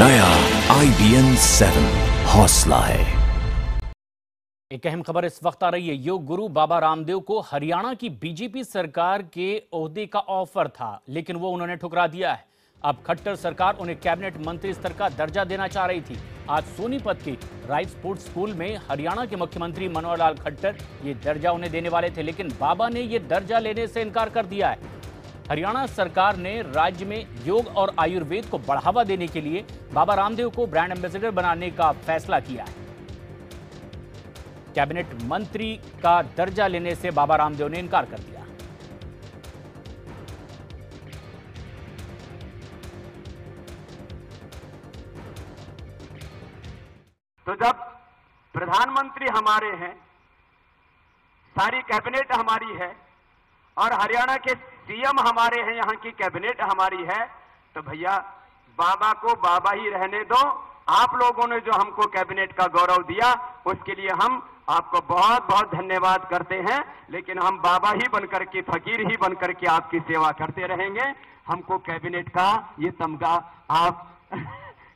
नया IBN 7 हौसला है। एक अहम खबर इस वक्त आ रही है। योग गुरु बाबा रामदेव को हरियाणा की बीजेपी सरकार के ओहदे का ऑफर था, लेकिन वो उन्होंने ठुकरा दिया है। अब खट्टर सरकार उन्हें कैबिनेट मंत्री स्तर का दर्जा देना चाह रही थी। आज सोनीपत के राइट स्पोर्ट्स स्कूल में हरियाणा के मुख्यमंत्री मनोहर लाल खट्टर ये दर्जा उन्हें देने वाले थे, लेकिन बाबा ने ये दर्जा लेने से इनकार कर दिया है। हरियाणा सरकार ने राज्य में योग और आयुर्वेद को बढ़ावा देने के लिए बाबा रामदेव को ब्रांड एम्बेसडर बनाने का फैसला किया है। कैबिनेट मंत्री का दर्जा लेने से बाबा रामदेव ने इनकार कर दिया। तो जब प्रधानमंत्री हमारे हैं, सारी कैबिनेट हमारी है और हरियाणा के सीएम हमारे हैं, यहाँ की कैबिनेट हमारी है, तो भैया बाबा को बाबा ही रहने दो। आप लोगों ने जो हमको कैबिनेट का गौरव दिया उसके लिए हम आपको बहुत बहुत धन्यवाद करते हैं, लेकिन हम बाबा ही बनकर के, फकीर ही बनकर के आपकी सेवा करते रहेंगे। हमको कैबिनेट का ये तमगा आप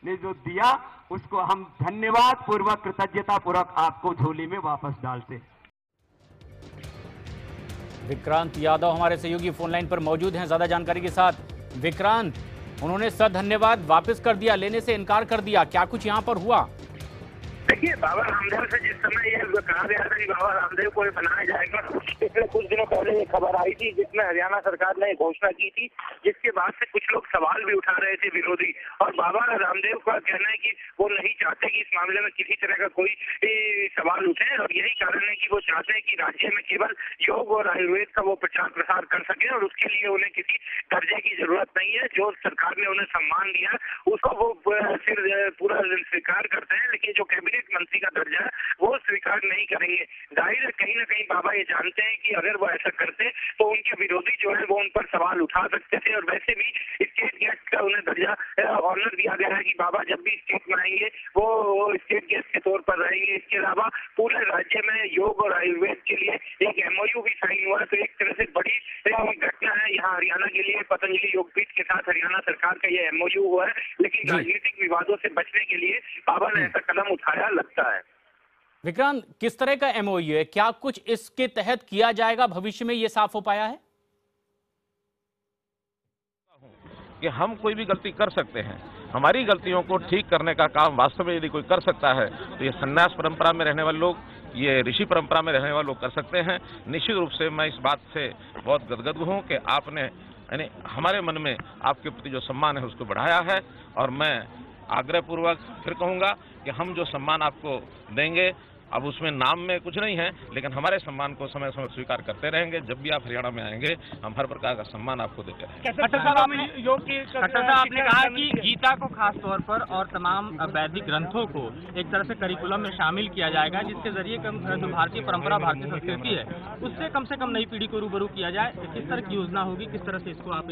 ने जो दिया उसको हम धन्यवाद पूर्वक, कृतज्ञता पूर्वक आपको झोली में वापस डालते। विक्रांत यादव हमारे सहयोगी फोनलाइन पर मौजूद हैं ज्यादा जानकारी के साथ। विक्रांत, उन्होंने धन्यवाद वापस कर दिया, लेने से इनकार कर दिया, क्या कुछ यहां पर हुआ? देखिए, बाबा रामदेव से जिस समय ये कहा गया था कि बाबा रामदेव को बनाया जाएगा, पिछले कुछ दिनों पहले ये खबर आई थी जिसमें हरियाणा सरकार ने घोषणा की थी, जिसके बाद से कुछ लोग सवाल भी उठा रहे थे विरोधी। और बाबा रामदेव का कहना है कि वो नहीं चाहते कि इस मामले में किसी तरह का कोई सवाल उठे, और यही कारण है कि वो चाहते हैं कि राज्य में केवल योग और आयुर्वेद का वो प्रचार प्रसार कर सके, और उसके लिए उन्हें किसी दर्जे की जरूरत नहीं है। जो सरकार ने उन्हें सम्मान दिया उसको वो फिर पूरा स्वीकार करते हैं, लेकिन जो कैबिनेट मंत्री का दर्जा है वो स्वीकार नहीं करेंगे। जाहिर है कहीं ना कहीं बाबा ये जानते हैं कि अगर वो ऐसा करते तो उनके विरोधी जो है वो उन पर सवाल उठा सकते थे, और वैसे भी स्टेट गेस्ट का उन्हें दर्जा ऑनर दिया गया है कि बाबा जब भी स्टेट में आएंगे वो स्टेट गेस्ट के तौर पर रहेंगे। इसके अलावा पूरे राज्य में योग और आयुर्वेद के लिए एक MOU भी साइन हुआ है, तो एक तरह से बड़ी घटना है यहाँ हरियाणा के लिए। पतंजलि योगपीठ के साथ हरियाणा सरकार का ये MOU हुआ है, लेकिन राजनीतिक विवादों से बचने के लिए बाबा ने ऐसा कदम उठाया लगता है। विक्रांत, किस तरह का MOU है? क्या कुछ इसके तहत किया जाएगा भविष्य में, ये साफ हो पाया है? कि हम कोई भी गलती कर सकते हैं, हमारी गलतियों को ठीक करने का काम वास्तव में यदि कोई कर सकता है तो ये सन्यास परंपरा में रहने वाले लोग, ये ऋषि परंपरा में रहने वाले लोग कर सकते हैं। निश्चित रूप से मैं इस बात से बहुत गदगद हूँ कि आपने यानी हमारे मन में आपके प्रति जो सम्मान है उसको बढ़ाया है, और मैं आग्रहपूर्वक फिर कहूँगा कि हम जो सम्मान आपको देंगे, अब उसमें नाम में कुछ नहीं है, लेकिन हमारे सम्मान को समय समय स्वीकार करते रहेंगे। जब भी आप हरियाणा में आएंगे हम हर प्रकार का सम्मान आपको देते रहेंगे। खट्टर साहब, आपने कहा कि गीता को खास तौर पर और तमाम वैदिक ग्रंथों को एक तरह से करिकुलम में शामिल किया जाएगा, जिसके जरिए जो भारतीय परंपरा, भारतीय संस्कृति है उससे कम से कम नई पीढ़ी को रूबरू किया जाए। किस तरह की योजना होगी, किस तरह से इसको आप